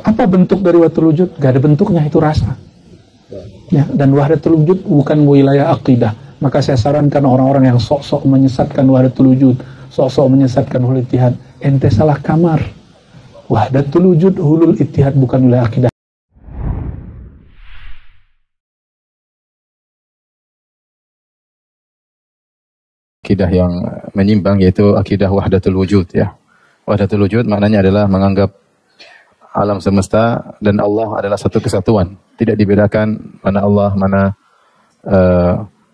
Apa bentuk dari wahdatul wujud? Gak ada bentuknya, itu rasa. Ya, dan wahdatul wujud bukan wilayah akidah. Maka saya sarankan orang-orang yang sok-sok menyesatkan wahdatul wujud, sok-sok menyesatkan hulul ittihad, ente salah kamar. Wahdatul wujud, hulul ittihad bukan wilayah akidah. Akidah yang menyimpang yaitu akidah wahdatul wujud ya. Wahdatul wujud maknanya adalah menganggap alam semesta dan Allah adalah satu kesatuan. Tidak dibedakan mana Allah, mana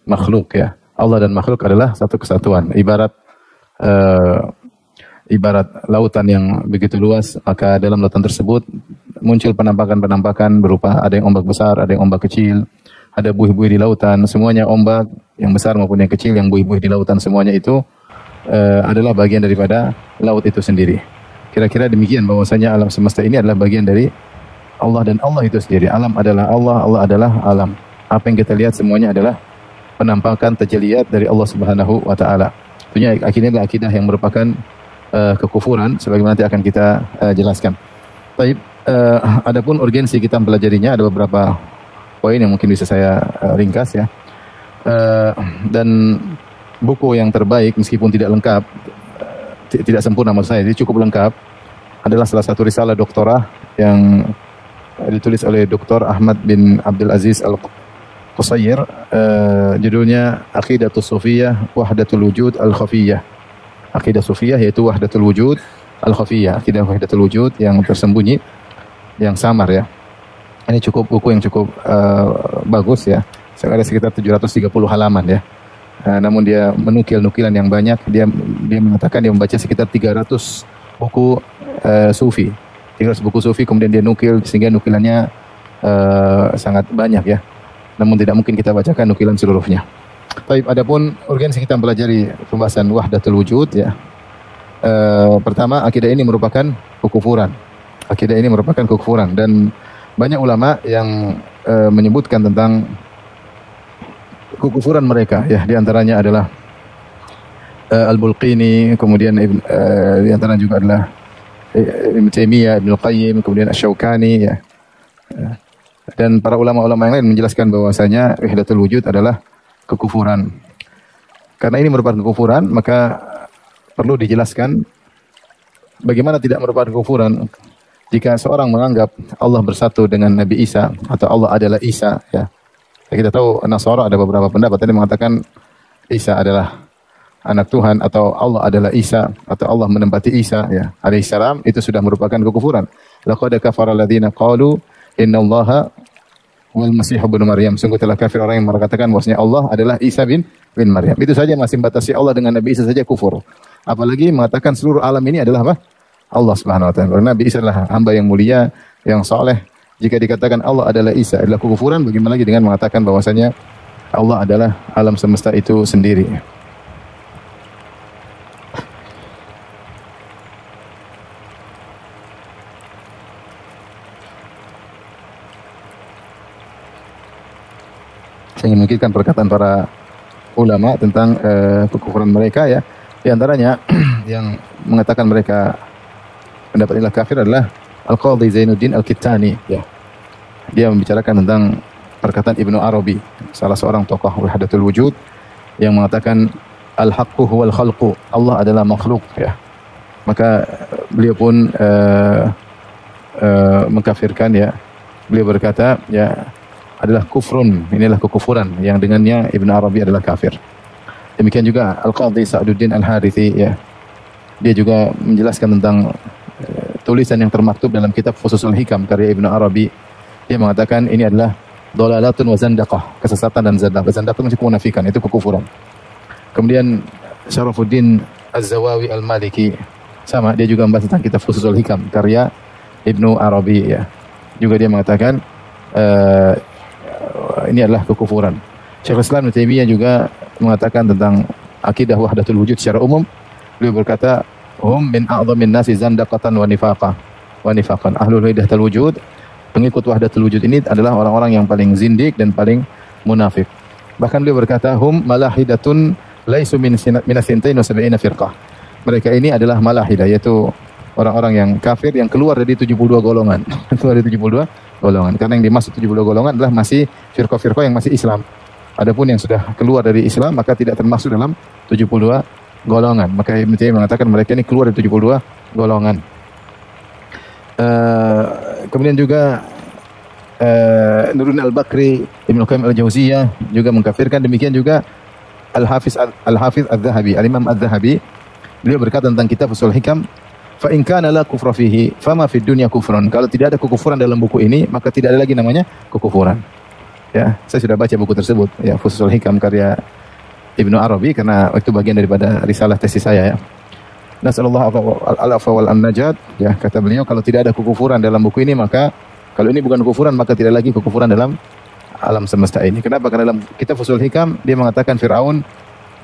makhluk ya. Allah dan makhluk adalah satu kesatuan. Ibarat lautan yang begitu luas, maka dalam lautan tersebut muncul penampakan-penampakan berupa ada yang ombak besar, ada yang ombak kecil, ada buih-buih di lautan. Semuanya ombak yang besar maupun yang kecil, yang buih-buih di lautan, semuanya itu adalah bagian daripada laut itu sendiri. Kira-kira demikian bahwasanya alam semesta ini adalah bagian dari Allah dan Allah itu sendiri. Alam adalah Allah, Allah adalah alam. Apa yang kita lihat semuanya adalah penampakan tajalliyat dari Allah Subhanahu wa taala. Tentunya adalah akidah yang merupakan kekufuran sebagaimana nanti akan kita jelaskan. Baik, adapun urgensi kita mempelajarinya ada beberapa poin yang mungkin bisa saya ringkas ya. Dan buku yang terbaik meskipun tidak lengkap, tidak sempurna maksud saya, ini cukup lengkap, adalah salah satu risalah doktorah yang ditulis oleh Dr. Ahmad bin Abdul Aziz Al-Qusayr, judulnya Aqidatus Sufiyah Wahdatul Wujud Al-Khafiyah. Aqidah Sufiyah yaitu Wahdatul Wujud Al-Khafiyah, akidah Wahdatul Wujud yang tersembunyi, yang samar ya. Ini buku yang cukup bagus ya. Ada sekitar 730 halaman ya. Namun dia menukil nukilan yang banyak. Dia mengatakan dia membaca sekitar 300 buku sufi. 300 buku sufi kemudian dia nukil sehingga nukilannya sangat banyak ya. Namun tidak mungkin kita bacakan nukilan seluruhnya. Baik, adapun urgensi kita mempelajari pembahasan wahdatul wujud ya. Pertama, akidah ini merupakan kekufuran. Akidah ini merupakan kekufuran dan banyak ulama yang menyebutkan tentang kekufuran mereka ya, di antaranya adalah Al-Bulqini, kemudian di antaranya juga adalah Ibnu Taimiyah, Ibnu Qayyim, kemudian Asy-Syaukani ya. Dan para ulama-ulama yang lain menjelaskan bahwasanya wahdatul wujud adalah kekufuran. Karena ini merupakan kekufuran, maka perlu dijelaskan bagaimana tidak merupakan kekufuran jika seorang menganggap Allah bersatu dengan Nabi Isa atau Allah adalah Isa ya. Kita tahu Nasara ada beberapa pendapat yang mengatakan Isa adalah anak Tuhan atau Allah adalah Isa atau Allah menempati Isa ya alaihissalam, itu sudah merupakan kekufuran. Laqad kafara alladziina qalu innallaha wal masih ibnu Maryam. Sungguh telah kafir orang yang mengatakan bahwasanya Allah adalah Isa bin Maryam. Itu saja masih membatasi Allah dengan Nabi Isa saja kufur. Apalagi mengatakan seluruh alam ini adalah apa? Allah Subhanahu wa taala. Karena Nabi Isa adalah hamba yang mulia, yang saleh. Jika dikatakan Allah adalah Isa adalah kekufuran, bagaimana lagi dengan mengatakan bahwasanya Allah adalah alam semesta itu sendiri. Saya ingin mengikutkan perkataan para ulama tentang kekufuran mereka ya. Di antaranya yang mengatakan mereka pendapat inilah kafir adalah Al-Qadhi Zainuddin Al-Kittani ya. Dia membicarakan tentang perkataan Ibnu Arabi, salah seorang tokoh wahdatul wujud, yang mengatakan al-haqqu huwal khalqu, Allah adalah makhluk ya. Maka beliau pun mengkafirkan ya. Beliau berkata ya adalah kufrun, inilah kekufuran yang dengannya Ibnu Arabi adalah kafir. Demikian juga Al-Qadhi Sa'duddin Al-Harithi ya. Dia juga menjelaskan tentang tulisan yang termaktub dalam kitab Fususul Hikam karya Ibnu Arabi. Dia mengatakan ini adalah dolalatun wa zandaqah, kesesatan dan zandaqah. Zandaqah itu kemunafikan, itu kekufuran. Kemudian Syarafuddin Az-Zawawi Al-Maliki sama, dia juga membahas tentang kitab Fususul Hikam karya Ibnu Arabi ya. Juga dia mengatakan ini adalah kekufuran. Syekhul Islam Ibnu Taimiyah juga mengatakan tentang akidah wahdatul wujud secara umum. Beliau berkata hum min a'dhamin nasi zandaqatan wa nifaqan. Ahlul wahdatul wujud, pengikut wahdatul wujud ini adalah orang-orang yang paling zindik dan paling munafik. Bahkan beliau berkata hum malahidatun laisu min sinatin wa sab'ina firqah. Mereka ini adalah malahidah, yaitu orang-orang yang kafir yang keluar dari 72 golongan. Keluar dari 72 golongan. Karena yang dimaksud 72 golongan adalah masih firqah-firqah yang masih Islam. Adapun yang sudah keluar dari Islam maka tidak termasuk dalam 72 golongan. Maka Ibnu Taimiyah mengatakan mereka ini keluar dari 72 golongan. Kemudian juga Nuruddin Al-Bakri, Ibnu Qayyim Al-Jauziyah juga mengkafirkan. Demikian juga Al-Hafiz Al-Dhahabi, Al-Imam Al-Dhahabi, beliau berkata tentang kitab Ushul Hikam, fa in kana la kufra fihi fama fid dunya kufrun. Kalau tidak ada kekufuran dalam buku ini, maka tidak ada lagi namanya kekufuran. Ya, saya sudah baca buku tersebut, ya, Ushul Hikam karya Ibnu Arabi, karena itu bagian daripada risalah tesis saya, ya. Nasallallahu al-afwa wal najat, ya, kata beliau, kalau tidak ada kekufuran dalam buku ini, maka kalau ini bukan kekufuran, maka tidak lagi kekufuran dalam alam semesta ini. Kenapa? Karena dalam kitab Ushul Hikam dia mengatakan Fir'aun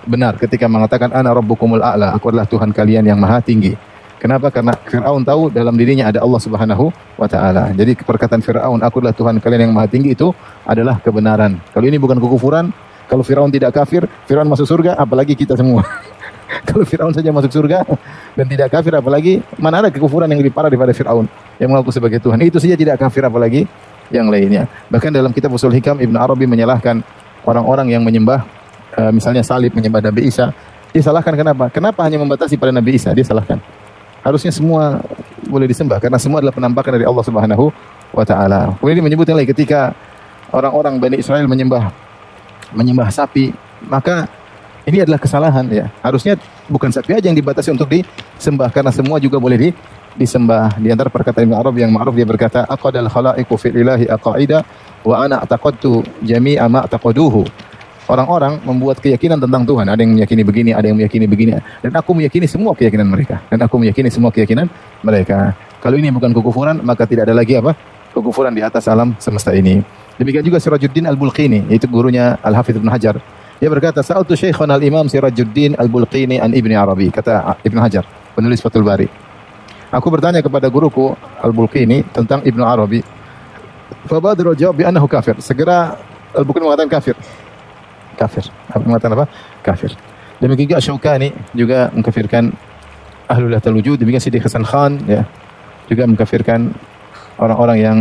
benar ketika mengatakan ana rabbukumul a'la, aku adalah Tuhan kalian yang maha tinggi. Kenapa? Karena Fir'aun tahu dalam dirinya ada Allah Subhanahu wa taala. Jadi perkataan Fir'aun, aku adalah Tuhan kalian yang maha tinggi, itu adalah kebenaran. Kalau ini bukan kekufuran, kalau Fir'aun tidak kafir, Fir'aun masuk surga, apalagi kita semua. Kalau Fir'aun saja masuk surga dan tidak kafir, apalagi mana ada kekufuran yang lebih parah daripada Fir'aun yang mengaku sebagai Tuhan. Itu saja tidak kafir, apalagi yang lainnya. Bahkan dalam kitab Ushul Hikam Ibnu Arabi menyalahkan orang-orang yang menyembah misalnya salib, menyembah Nabi Isa. Dia salahkan kenapa? Kenapa hanya membatasi pada Nabi Isa? Dia salahkan. Harusnya semua boleh disembah karena semua adalah penampakan dari Allah Subhanahu wa taala. Kemudian dia menyebutkan lagi ketika orang-orang Bani Israel menyembah sapi, maka ini adalah kesalahan, ya. Harusnya bukan sapi aja yang dibatasi untuk disembah, karena semua juga boleh disembah. Di antara perkataan Ibnu Arabi yang ma'ruf, dia berkata, aqadal khalaiqu fil ilahi aqaida wa ana a'taqadtu jami'a ma a'taqaduhu. Orang-orang membuat keyakinan tentang Tuhan. Ada yang meyakini begini, ada yang meyakini begini. Dan aku meyakini semua keyakinan mereka. Kalau ini bukan kekufuran, maka tidak ada lagi kekufuran di atas alam semesta ini. Demikian juga Sirajuddin Al-Bulqini, yaitu gurunya Al-Hafidz Ibnu Hajar. Dia berkata, sa'altu Syekhana al-Imam Sirajuddin Al-Bulqini an Ibni Arabi, kata Ibnu Hajar, penulis Fathul Bari. Aku bertanya kepada guruku Al-Bulqini tentang Ibnu Arabi. Fa badara jawab bi annahu kafir. Segera Al-Bulqini mengatakan kafir. Mengatakan apa? Kafir. Demikian juga Syaukani juga mengkafirkan Ahlul Wahdatul Wujud. Demikian Siddiq Hasan Khan, ya, juga mengkafirkan orang-orang yang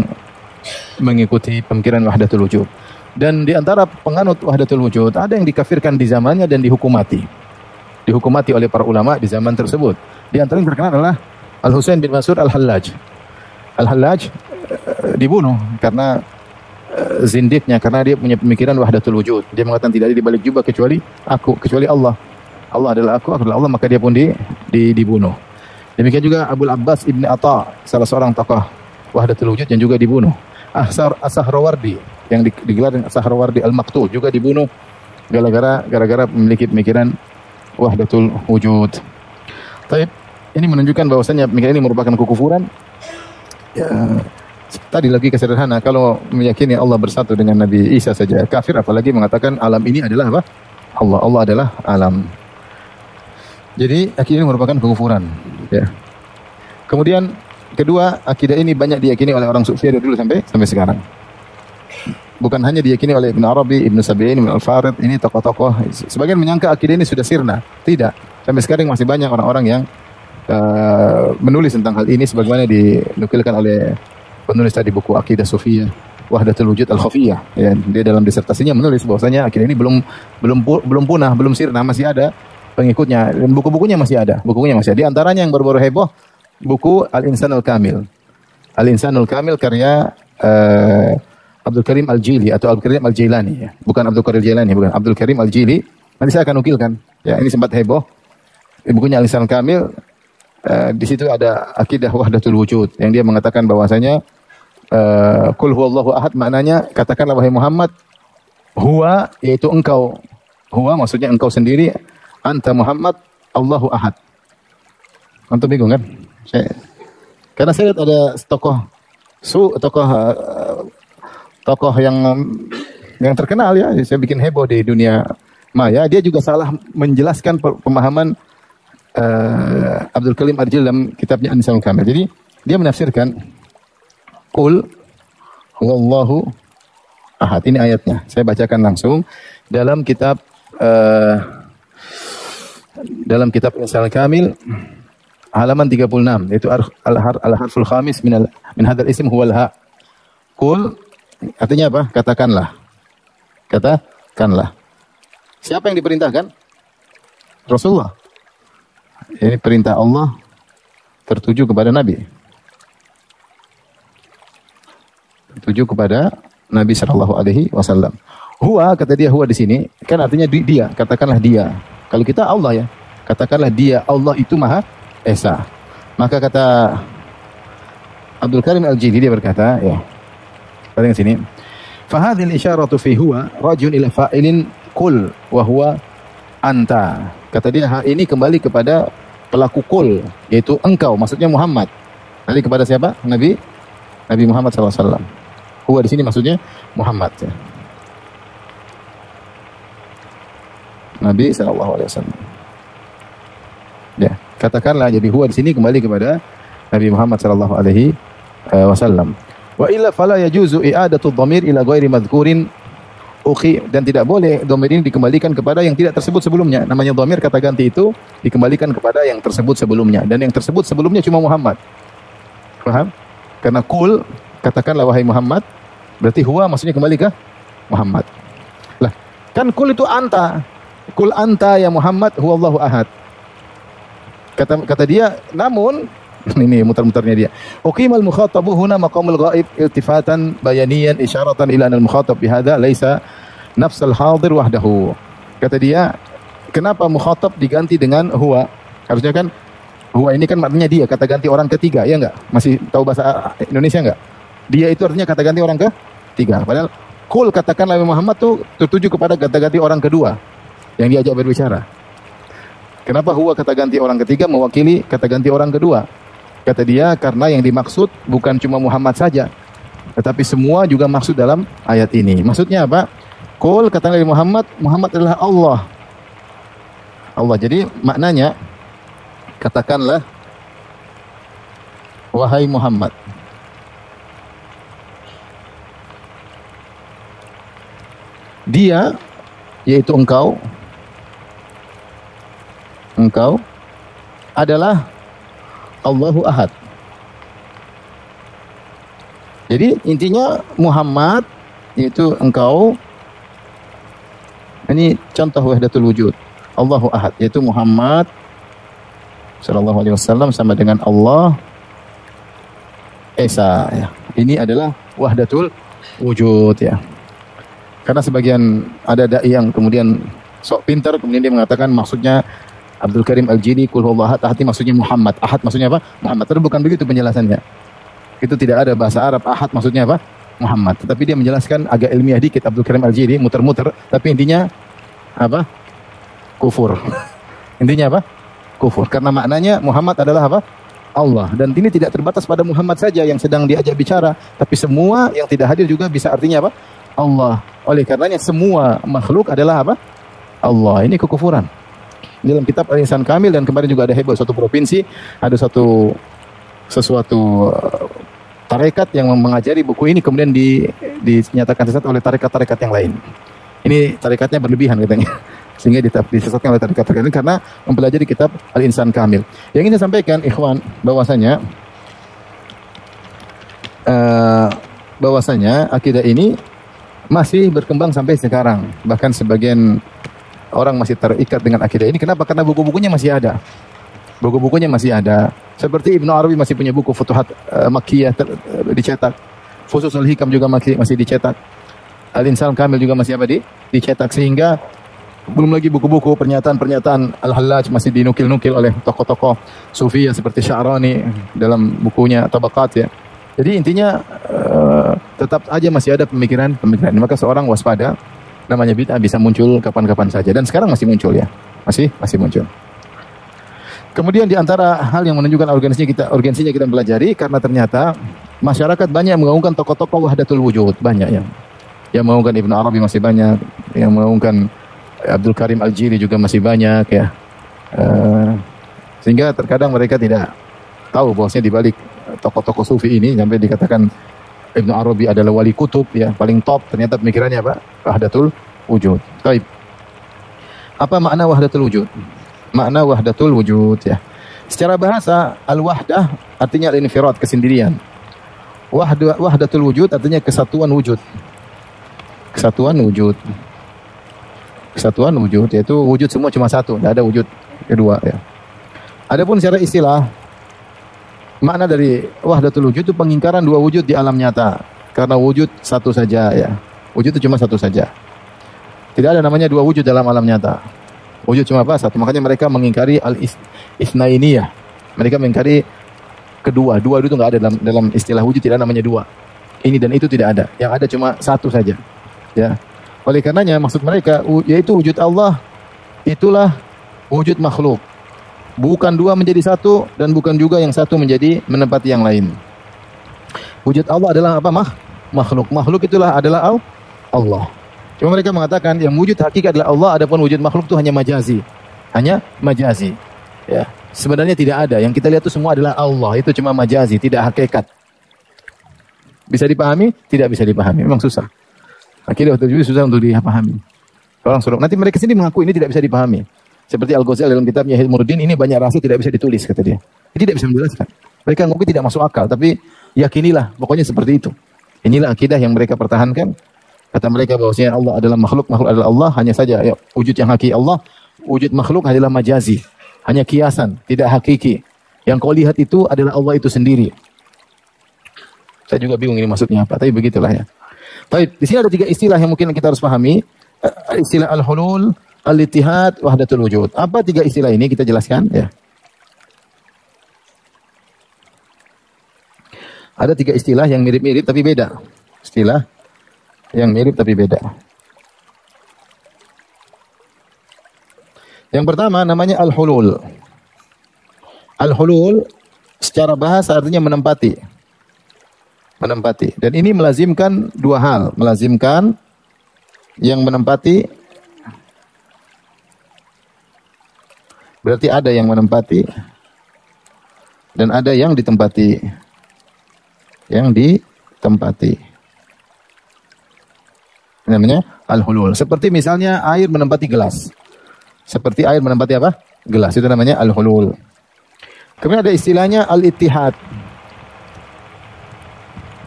mengikuti pemikiran Wahdatul Wujud. Dan di antara penganut Wahdatul Wujud ada yang dikafirkan di zamannya dan dihukum mati. Dihukum mati oleh para ulama di zaman tersebut. Di antara yang terkenal adalah Al-Husain bin Mansur Al-Hallaj. Al-Hallaj dibunuh karena zindiknya, karena dia punya pemikiran Wahdatul Wujud. Dia mengatakan tidak ada di balik jubah kecuali aku, kecuali Allah. Allah adalah aku adalah Allah, maka dia pun dibunuh. Demikian juga Abul Abbas Ibn Atta, salah seorang tokoh Wahdatul Wujud yang juga dibunuh. As-Sahrawardi yang digelar As-Sahrawardi Al-Maqtul juga dibunuh gara-gara memiliki pemikiran Wahdatul Wujud. Tapi ini menunjukkan bahwasanya pemikiran ini merupakan kekufuran. Ya, tadi lagi kesederhana, kalau meyakini Allah bersatu dengan Nabi Isa saja kafir, apalagi mengatakan alam ini adalah apa? Allah adalah alam. Jadi akidah ini merupakan kekufuran, ya. Kemudian kedua, akidah ini banyak diyakini oleh orang sufi dari dulu sampai sekarang. Bukan hanya diyakini oleh Ibn Arabi, Ibn Sabi'in, Ibn Al-Farid, ini tokoh-tokoh. Sebagian menyangka akidah ini sudah sirna. Tidak. Sampai sekarang masih banyak orang-orang yang menulis tentang hal ini sebagaimana dinukilkan oleh penulis tadi buku Aqidah Sufiyah, Wahdatul Wujud Al-Khafiyah. Ya, dia dalam disertasinya menulis bahwasanya akidah ini belum punah, belum sirna, masih ada pengikutnya. Dan buku-bukunya masih ada. Di antaranya yang baru-baru heboh, buku Al-Insanul Kamil. Al-Insanul Kamil karya Abdul Karim Al-Jili atau Abdul Karim Al-Jailani, ya. Bukan Abdul Karim Al-Jailani, bukan Abdul Karim Al-Jili. Nanti saya akan nukilkan. Ya, ini sempat heboh. Bukunya Al-Insanul Kamil, di situ ada akidah Wahdatul Wujud yang dia mengatakan bahwasanya Qul huwallahu ahad, maknanya katakanlah wahai Muhammad, huwa yaitu engkau. Huwa maksudnya engkau sendiri, anta Muhammad, Allahu ahad. Antum bingung kan? Karena saya lihat ada tokoh yang terkenal, ya, saya bikin heboh di dunia maya. Dia juga salah menjelaskan pemahaman Abdul Karim Al-Jili dalam kitabnya An-Nisanul Kamil. Jadi dia menafsirkan Qul huwallahu ahad. Ini ayatnya. Saya bacakan langsung dalam kitab An-Nisanul Kamil halaman 36, yaitu al-harful khamis min hadzal ism huwal ha. Qul artinya apa? Katakanlah. Katakanlah. Siapa yang diperintahkan? Rasulullah. Ini perintah Allah tertuju kepada Nabi. Tertuju kepada Nabi sallallahu alaihi wasallam. Huwa, kata dia, huwa di sini kan artinya dia, katakanlah dia. Kalau kita Allah ya, katakanlah dia, Allah itu Maha Esa. Maka kata Abdul Karim Al-Jili, dia berkata, ya. Perhatikan sini. Fa hadhil isyaratu fi huwa rajun ila fa'ilin kul wa huwa anta. Kata dia, hal ini kembali kepada pelaku kul, yaitu engkau, maksudnya Muhammad. Kembali kepada siapa? Nabi Muhammad sallallahu alaihi wasallam. Huwa di sini maksudnya Muhammad ya. Nabi sallallahu alaihi wasallam. Ya, katakanlah jadi huwa di sini kembali kepada Nabi Muhammad sallallahu alaihi wasallam. Wa illa fala yajuzu i'adatu dhamir ila ghairi madhkurin ukhi, dan tidak boleh dhamir ini dikembalikan kepada yang tidak tersebut sebelumnya. Namanya dhamir kata ganti itu dikembalikan kepada yang tersebut sebelumnya, dan yang tersebut sebelumnya cuma Muhammad. Paham? Karena kul, katakanlah wahai Muhammad, berarti huwa maksudnya kembali ke Muhammad. Lah, kan kul itu anta. Kul anta ya Muhammad huwallahu ahad. Kata dia, namun ini muter-muternya dia. Uqimal mukhatabu huna maqamul ghaib iltifatan bayaniyan isyaratan ila anal mukhatab bihadza laisa nafsal hadir wahdahu. Kata dia, kenapa mukhatab diganti dengan huwa? Harusnya kan huwa ini kan maknanya dia, kata ganti orang ketiga, ya enggak? Masih tahu bahasa Indonesia enggak? Dia itu artinya kata ganti orang ketiga. Padahal kul katakanlah Muhammad tuh tertuju kepada kata ganti orang kedua yang diajak berbicara. Kenapa huwa kata ganti orang ketiga mewakili kata ganti orang kedua? Kata dia, karena yang dimaksud bukan cuma Muhammad saja, tetapi semua juga maksud dalam ayat ini. Maksudnya apa? Qul kata Nabi Muhammad, Muhammad adalah Allah. Allah. Jadi maknanya, katakanlah wahai Muhammad. Dia, yaitu engkau adalah Allahu Ahad. Jadi intinya Muhammad, yaitu engkau, ini contoh wahdatul wujud. Allahu Ahad, yaitu Muhammad sallallahu alaihi wasallam sama dengan Allah Esa ya. Ini adalah wahdatul wujud ya. Karena sebagian ada dai yang kemudian sok pintar, kemudian dia mengatakan maksudnya Abdul Karim Al-Jili, kul huwallahu ahad, maksudnya Muhammad. Ahad maksudnya apa? Muhammad. Tapi bukan begitu penjelasannya. Itu tidak ada bahasa Arab. Ahad maksudnya apa? Muhammad. Tetapi dia menjelaskan agak ilmiah dikit Abdul Karim Al-Jili, muter-muter, tapi intinya apa? Kufur. Intinya apa? Kufur. Karena maknanya Muhammad adalah apa? Allah. Dan ini tidak terbatas pada Muhammad saja yang sedang diajak bicara, tapi semua yang tidak hadir juga bisa artinya apa? Allah. Oleh karenanya semua makhluk adalah apa? Allah. Ini kekufuran. Dalam kitab Al-Insan Kamil, dan kemarin juga ada heboh suatu provinsi, ada sesuatu tarekat yang mengajari buku ini kemudian dinyatakan sesat oleh tarekat-tarekat yang lain. Ini tarekatnya berlebihan katanya. Sehingga disesatkan oleh tarekat-tarekat ini karena mempelajari kitab Al-Insan Kamil. Yang ingin saya sampaikan ikhwan bahwasanya akidah ini masih berkembang sampai sekarang. Bahkan sebagian orang masih terikat dengan akidah ini. Kenapa? Karena buku-bukunya masih ada. Buku-bukunya masih ada. Seperti Ibnu Arabi masih punya buku Futuhat Makkiyah dicetak. Fususul Hikam juga masih dicetak. Al-Insan Kamil juga masih dicetak. Sehingga belum lagi buku-buku pernyataan Al-Hallaj masih dinukil-nukil oleh tokoh-tokoh Sufiyah seperti Sya'rani dalam bukunya Tabaqat ya. Jadi intinya tetap aja masih ada pemikiran. Maka seorang waspada. Namanya bid'ah bisa muncul kapan-kapan saja, dan sekarang masih muncul ya, masih muncul. Kemudian di antara hal yang menunjukkan urgensinya kita pelajari, karena ternyata masyarakat banyak yang mengaungkan tokoh-tokoh wahdatul wujud, banyak yang mengaungkan Ibnu Arabi masih banyak, yang mengaungkan Abdul Karim Al-Jili juga masih banyak ya. Sehingga terkadang mereka tidak tahu bahwasanya di balik tokoh-tokoh sufi ini sampai dikatakan Ibnu Arabi adalah wali kutub ya, paling top, ternyata pemikirannya apa? Wahdatul wujud. Baik. Apa makna wahdatul wujud? Makna wahdatul wujud ya. Secara bahasa, al-wahdah artinya al-infirad, kesendirian. Wahdatul wujud artinya kesatuan wujud. Kesatuan wujud. Kesatuan wujud, yaitu wujud semua cuma satu, tidak ada wujud kedua ya. Adapun secara istilah, makna dari wahdatul wujud itu pengingkaran dua wujud di alam nyata. Karena wujud satu saja ya. Wujud itu cuma satu saja. Tidak ada namanya dua wujud dalam alam nyata. Wujud cuma apa? Satu. Makanya mereka mengingkari al-isnainiyah. Mereka mengingkari kedua. Dua itu nggak ada dalam istilah wujud, tidak namanya dua. Ini dan itu tidak ada. Yang ada cuma satu saja. Ya. Oleh karenanya maksud mereka yaitu wujud Allah itulah wujud makhluk. Bukan dua menjadi satu dan bukan juga yang satu menjadi menempati yang lain. Wujud Allah adalah apa? Makhluk. Makhluk itulah adalah Allah. Cuma mereka mengatakan yang wujud hakikat adalah Allah, adapun wujud makhluk itu hanya majazi. Hanya majazi. Ya. Sebenarnya tidak ada. Yang kita lihat itu semua adalah Allah. Itu cuma majazi, tidak hakikat. Bisa dipahami? Tidak bisa dipahami. Memang susah. Akhirnya waktu itu susah untuk dipahami. Orang suruh. Nanti mereka sendiri mengaku ini tidak bisa dipahami. Seperti Al-Ghazali dalam kitabnya Hilmuddin, ini banyak rahasia tidak bisa ditulis, kata dia. Ini tidak bisa menjelaskan. Mereka mungkin tidak masuk akal, tapi yakinilah. Pokoknya seperti itu. Inilah akidah yang mereka pertahankan. Kata mereka bahwasanya Allah adalah makhluk, makhluk adalah Allah. Hanya saja ya, wujud yang hakiki Allah, wujud makhluk adalah majazi. Hanya kiasan, tidak hakiki. Yang kau lihat itu adalah Allah itu sendiri. Saya juga bingung ini maksudnya apa, tapi begitulah ya. Baik, di sini ada tiga istilah yang mungkin kita harus pahami. Istilah al-hulul, al-ittihad, wahdatul wujud. Apa tiga istilah ini kita jelaskan ya. Ada tiga istilah yang mirip-mirip tapi beda. Istilah yang mirip tapi beda. Yang pertama namanya al-hulul. Al-hulul secara bahasa artinya menempati. Menempati. Dan ini melazimkan dua hal. Melazimkan yang menempati. Berarti ada yang menempati. Dan ada yang ditempati. Yang ditempati. Ini namanya al-hulul. Seperti misalnya air menempati gelas. Seperti air menempati apa? Gelas. Itu namanya al-hulul. Kemudian ada istilahnya al-ittihad.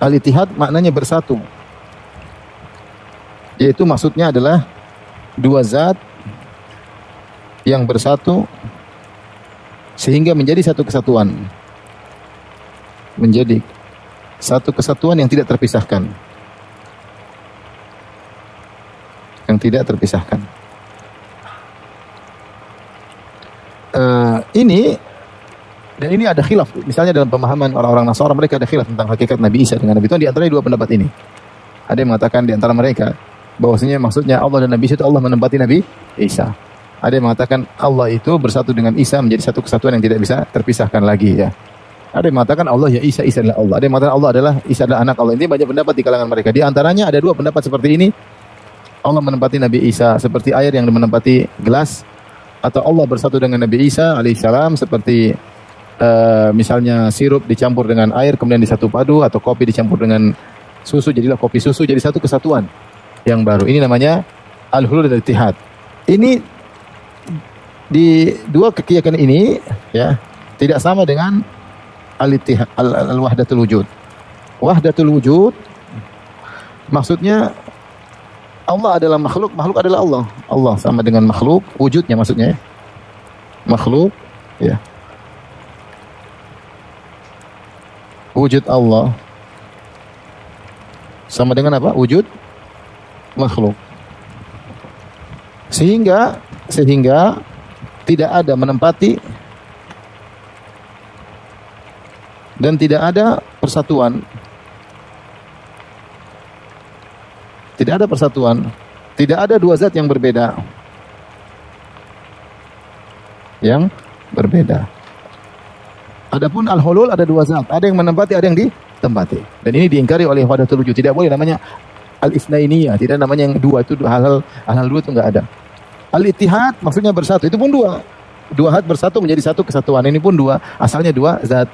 Al-ittihad maknanya bersatu. Yaitu maksudnya adalah dua zat yang bersatu sehingga menjadi satu kesatuan. Menjadi satu kesatuan yang tidak terpisahkan. Yang tidak terpisahkan. Dan ini ada khilaf. Misalnya dalam pemahaman orang-orang Nasara, mereka ada khilaf tentang hakikat Nabi Isa dengan Nabi Tuhan. Di antaranya dua pendapat ini. Ada yang mengatakan di antara mereka bahwasanya maksudnya Allah dan Nabi Isa itu Allah menempati Nabi Isa. Ada yang mengatakan Allah itu bersatu dengan Isa menjadi satu kesatuan yang tidak bisa terpisahkan lagi ya. Ada yang mengatakan Allah ya Isa, Isa adalah Allah. Ada yang mengatakan Allah adalah Isa adalah anak Allah. Ini banyak pendapat di kalangan mereka. Di antaranya ada dua pendapat seperti ini. Allah menempati Nabi Isa seperti air yang menempati gelas, atau Allah bersatu dengan Nabi Isa alaihissalam seperti misalnya sirup dicampur dengan air kemudian disatu padu, atau kopi dicampur dengan susu jadilah kopi susu, jadi satu kesatuan yang baru. Ini namanya al-hulul dan ittihad. Ini di dua keyakinan ini ya tidak sama dengan al-ittihad, al-wahdatul wujud. Wahdatul wujud maksudnya Allah adalah makhluk, makhluk adalah Allah. Allah sama dengan makhluk, wujudnya maksudnya ya. Makhluk ya. Wujud Allah sama dengan apa? Wujud makhluk. Sehingga tidak ada menempati dan tidak ada persatuan. Tidak ada persatuan. Tidak ada dua zat yang berbeda. Yang berbeda. Adapun al-hulul ada dua zat. Ada yang menempati, ada yang ditempati. Dan ini diingkari oleh wahdatul wujud. Tidak boleh namanya al-isnainiyah. Tidak namanya yang dua. Itu hal dua itu enggak ada. Al-ittihad maksudnya bersatu. Itu pun dua. Dua zat bersatu menjadi satu kesatuan. Ini pun dua. Asalnya dua zat.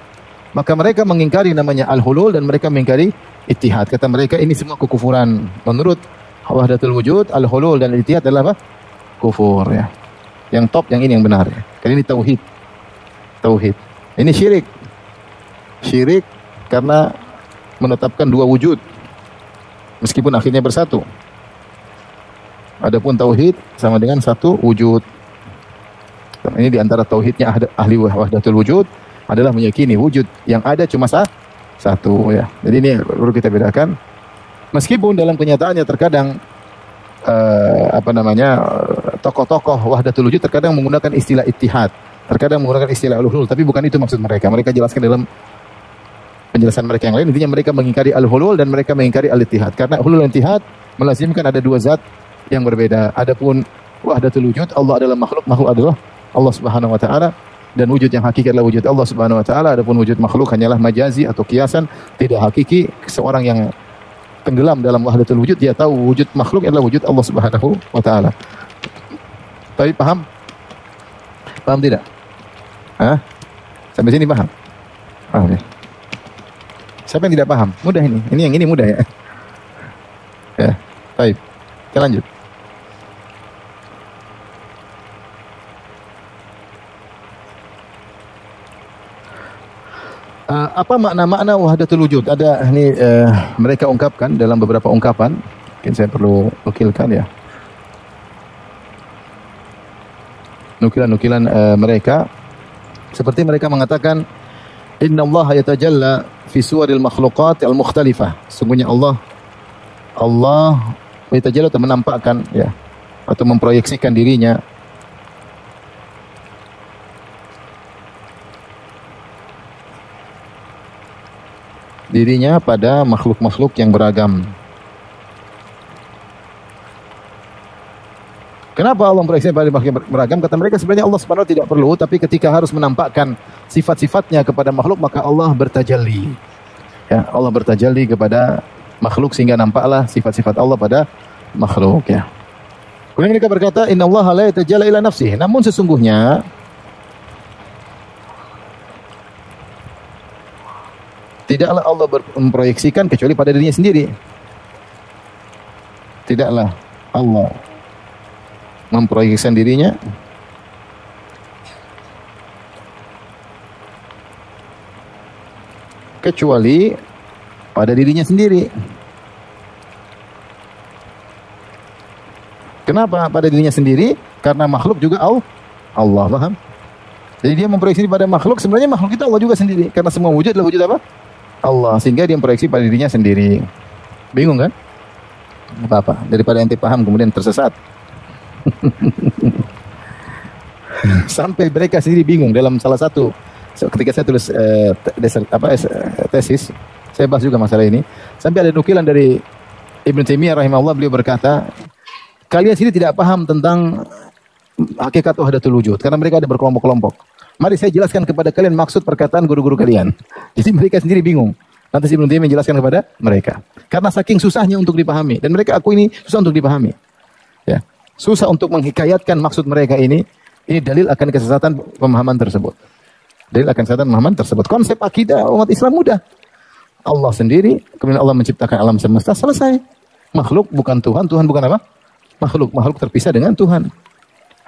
Maka mereka mengingkari namanya al-hulul dan mereka mengingkari ittihad. Kata mereka ini semua kekufuran. Menurut wahdatul wujud, al-hulul dan ittihad adalah apa? Kufur ya. Yang top yang ini yang benar ya. Karena ini tauhid. tauhid. Ini syirik. Syirik karena menetapkan dua wujud meskipun akhirnya bersatu. Adapun tauhid sama dengan satu wujud. Ini diantara tauhidnya ahli wahdatul wujud adalah meyakini wujud yang ada cuma satu ya. Jadi ini perlu kita bedakan. Meskipun dalam kenyataannya terkadang tokoh-tokoh wahdatul wujud terkadang menggunakan istilah ittihad, terkadang menggunakan istilah al-hulul, tapi bukan itu maksud mereka. Mereka jelaskan dalam penjelasan mereka yang lain, intinya mereka mengingkari al-hulul dan mereka mengingkari al-ittihad. Karena hulul dan ittihad melazimkan ada dua zat yang berbeda. Adapun wahdatul wujud, Allah adalah makhluk, makhluk adalah Allah Subhanahu wa taala, dan wujud yang hakiki adalah wujud Allah Subhanahu wa taala. Adapun wujud makhluk hanyalah majazi atau kiasan, tidak hakiki. Seorang yang tenggelam dalam wahdatul wujud dia tahu wujud makhluk adalah wujud Allah Subhanahu wa taala. Tapi paham? Paham tidak? Hah? Sampai sini paham? Paham ya? Siapa yang tidak paham? Mudah ini. Ini yang ini mudah ya. Ya. Baik. Kita lanjut. Apa makna-makna wahdatul wujud? Ada ini mereka ungkapkan dalam beberapa ungkapan. Mungkin saya perlu nukilkan ya. Nukilan-nukilan mereka seperti mereka mengatakan innallaha yatajalla fi suwaril makhluqat al-mukhtalifah. Sungguhnya Allah yatajalla atau menampakkan ya atau memproyeksikan dirinya pada makhluk-makhluk yang beragam. Kenapa Allah memproyeksikan pada makhluk yang beragam? Kata mereka sebenarnya Allah Subhanahu wa taala tidak perlu, tapi ketika harus menampakkan sifat-sifatnya kepada makhluk maka Allah bertajalli. Ya, Allah bertajalli kepada makhluk sehingga nampaklah sifat-sifat Allah pada makhluk ya. Kemudian mereka berkata innallaha la yatajalla ila nafsihi. Namun sesungguhnya tidaklah Allah memproyeksikan kecuali pada dirinya sendiri. Tidaklah Allah memproyeksikan dirinya kecuali pada dirinya sendiri. Kenapa pada dirinya sendiri? Karena makhluk juga Allah, paham? Jadi dia memproyeksi pada makhluk, sebenarnya makhluk itu Allah juga sendiri. Karena semua wujud adalah wujud apa? Allah, sehingga dia memproyeksi pada dirinya sendiri. Bingung kan? Apa-apa, daripada ente paham kemudian tersesat. Sampai mereka sendiri bingung dalam salah satu ketika saya tulis tesis, saya bahas juga masalah ini. Sampai ada nukilan dari Ibnu Taimiyah rahimahullah, beliau berkata, kalian sini tidak paham tentang hakikat wahdatul wujud karena mereka ada berkelompok-kelompok. Mari saya jelaskan kepada kalian maksud perkataan guru-guru kalian. Jadi mereka sendiri bingung. Nanti Ibnu Taimiyah menjelaskan kepada mereka. Karena saking susahnya untuk dipahami. Dan mereka aku ini susah untuk dipahami. Ya. Susah untuk menghikayatkan maksud mereka ini. Ini dalil akan kesesatan pemahaman tersebut. Dalil akan kesesatan pemahaman tersebut. Konsep akidah umat Islam mudah. Allah sendiri, kemudian Allah menciptakan alam semesta, selesai. Makhluk bukan Tuhan, Tuhan bukan apa? Makhluk terpisah dengan Tuhan.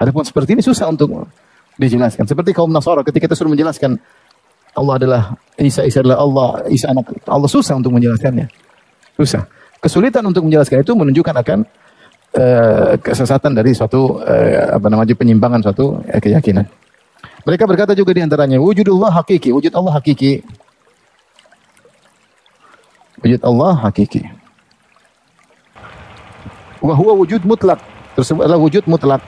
Adapun seperti ini susah untuk dijelaskan. Seperti kaum Nasara ketika kita suruh menjelaskan Allah adalah Isa adalah Allah, Isa anak Allah, susah untuk menjelaskannya. Susah. Kesulitan untuk menjelaskan itu menunjukkan akan kesesatan dari suatu penyimpangan suatu keyakinan. Mereka berkata juga di antaranya wujudullah hakiki, wujud Allah hakiki. Wujud Allah hakiki. Wa huwa wujud mutlak. Tersebut adalah wujud mutlak.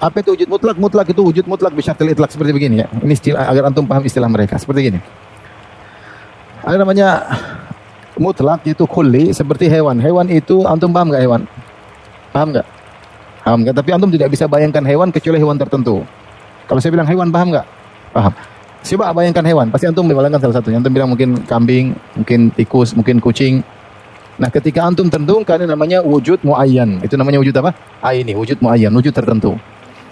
Apa itu wujud mutlak? Mutlak itu wujud mutlak bisyartil itlaq, seperti begini ya. Ini istilah agar antum paham istilah mereka. Seperti gini. Ada namanya mutlak itu kulli, seperti hewan. Hewan itu antum paham enggak hewan? Paham enggak? Paham enggak? Tapi antum tidak bisa bayangkan hewan kecuali hewan tertentu. Kalau saya bilang hewan, paham enggak? Paham. Coba bayangkan hewan, pasti antum membayangkan salah satunya. Antum bilang mungkin kambing, mungkin tikus, mungkin kucing. Nah, ketika antum tentukan ini namanya wujud muayyan. Itu namanya wujud apa? Ini wujud muayyan, wujud tertentu.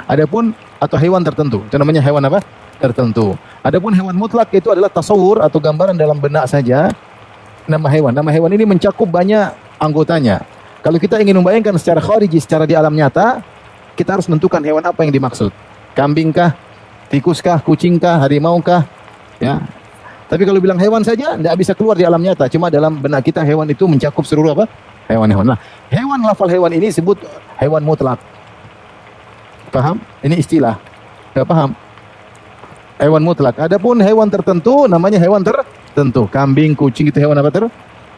Adapun atau hewan tertentu, itu namanya hewan apa? Tertentu. Adapun hewan mutlak itu adalah tasawur atau gambaran dalam benak saja nama hewan. Nama hewan ini mencakup banyak anggotanya. Kalau kita ingin membayangkan secara khariji, secara di alam nyata, kita harus menentukan hewan apa yang dimaksud. Kambing kah? Tikuskah, kucingkah, harimaukah? Ya. Tapi kalau bilang hewan saja, tidak bisa keluar di alam nyata. Cuma dalam benak kita hewan itu mencakup seluruh apa? Hewan-hewan. Nah, hewan, lafal hewan ini disebut hewan mutlak. Paham? Ini istilah. Enggak paham? Hewan mutlak. Adapun hewan tertentu namanya hewan tertentu. Kambing, kucing itu hewan apa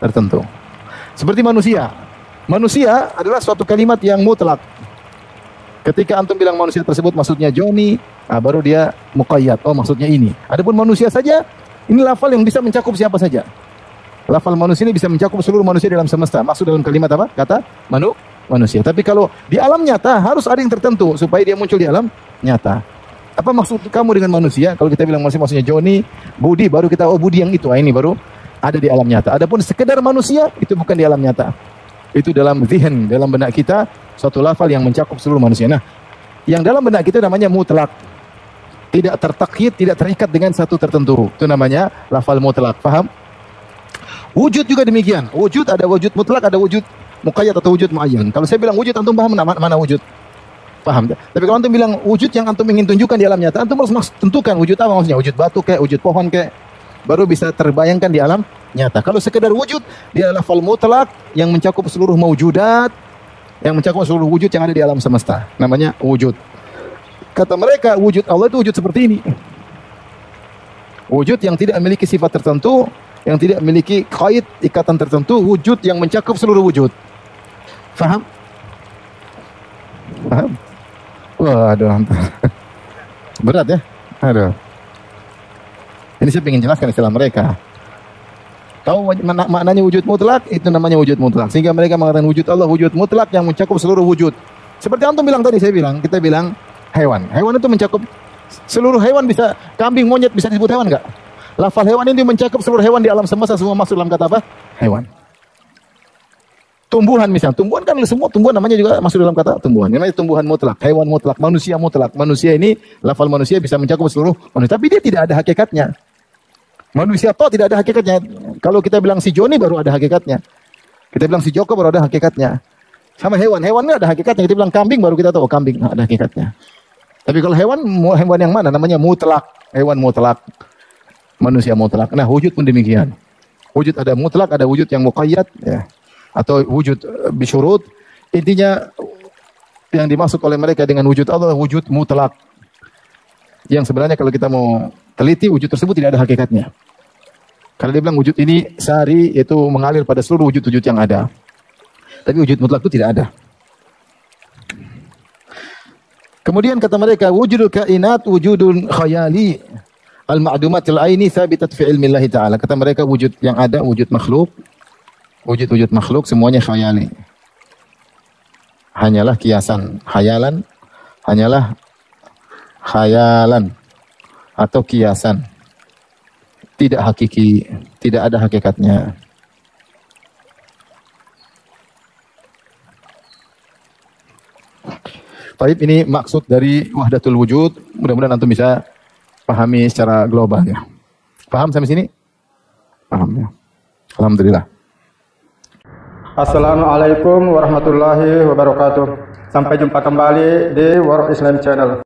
tertentu. Seperti manusia. Manusia adalah suatu kalimat yang mutlak. Ketika antum bilang manusia tersebut maksudnya Joni, baru dia muqayyad. Oh, maksudnya ini. Adapun manusia saja, ini lafal yang bisa mencakup siapa saja. Lafal manusia ini bisa mencakup seluruh manusia dalam semesta. Maksud dalam kalimat apa? Kata manusia. Tapi kalau di alam nyata harus ada yang tertentu supaya dia muncul di alam nyata. Apa maksud kamu dengan manusia? Kalau kita bilang manusia maksudnya Joni, Budi, baru kita Budi yang itu. Ini baru ada di alam nyata. Adapun sekedar manusia itu bukan di alam nyata. Itu dalam zihin, dalam benak kita suatu lafal yang mencakup seluruh manusia. Nah, yang dalam benak kita namanya mutlak. Tidak tertakyid, tidak terikat dengan satu tertentu. Itu namanya lafal mutlak. Paham? Wujud juga demikian. Wujud ada wujud mutlak, ada wujud muqayyad atau wujud muayyan. Kalau saya bilang wujud, antum paham mana wujud? Paham? Tapi kalau antum bilang wujud yang antum ingin tunjukkan di alam nyata, antum harus tentukan wujud apa maksudnya. Wujud batu kayak, wujud pohon kayak, baru bisa terbayangkan di alam nyata. Kalau sekedar wujud, dia adalah lafal mutlak yang mencakup seluruh maujudat, yang mencakup seluruh wujud yang ada di alam semesta. Namanya wujud. Kata mereka, wujud Allah itu wujud seperti ini. Wujud yang tidak memiliki sifat tertentu, yang tidak memiliki kait, ikatan tertentu, wujud yang mencakup seluruh wujud. Faham? Paham? Waduh. Berat ya? Aduh. Ini saya ingin jelaskan istilah mereka. Tahu maknanya wujud mutlak? Itu namanya wujud mutlak. Sehingga mereka mengatakan wujud Allah wujud mutlak yang mencakup seluruh wujud. Seperti antum bilang tadi, kita bilang hewan. Hewan itu mencakup seluruh hewan, bisa kambing, monyet bisa disebut hewan enggak? Lafal hewan ini mencakup seluruh hewan di alam semesta, semua masuk dalam kata apa? Hewan. Tumbuhan misalnya, tumbuhan kan semua tumbuhan namanya juga masuk dalam kata tumbuhan. Ini namanya tumbuhan mutlak, hewan mutlak, manusia mutlak. Manusia ini, lafal manusia bisa mencakup seluruh manusia, tapi dia tidak ada hakikatnya. Manusia toh tidak ada hakikatnya. Kalau kita bilang si Joni baru ada hakikatnya. Kita bilang si Joko baru ada hakikatnya. Sama hewan, hewannya ada hakikatnya. Kita bilang kambing baru kita tahu kambing ada hakikatnya. Tapi kalau hewan yang mana? Namanya mutlak, hewan mutlak. Manusia mutlak. Nah, wujud pun demikian. Wujud ada mutlak, ada wujud yang muqayyad, ya. Atau wujud bisyurut. Intinya yang dimaksud oleh mereka dengan wujud Allah wujud mutlak. Yang sebenarnya kalau kita mau teliti, wujud tersebut tidak ada hakikatnya. Karena dia bilang wujud ini sari, yaitu mengalir pada seluruh wujud-wujud yang ada. Tapi wujud mutlak itu tidak ada. Kemudian kata mereka, wujudul kainat wujudun khayali. Al-ma'dumatil aini thabitat fi ilmi Allah Ta'ala. Kata mereka wujud yang ada, wujud makhluk. Wujud-wujud makhluk semuanya khayali. Hanyalah kiasan. Hanyalah khayalan. Atau kiasan. Tidak hakiki. Tidak ada hakikatnya. Baik, ini maksud dari wahdatul wujud. Mudah-mudahan antum bisa pahami secara global ya. Paham sampai sini? Paham ya. Alhamdulillah. Assalamualaikum warahmatullahi wabarakatuh. Sampai jumpa kembali di World Islam Channel.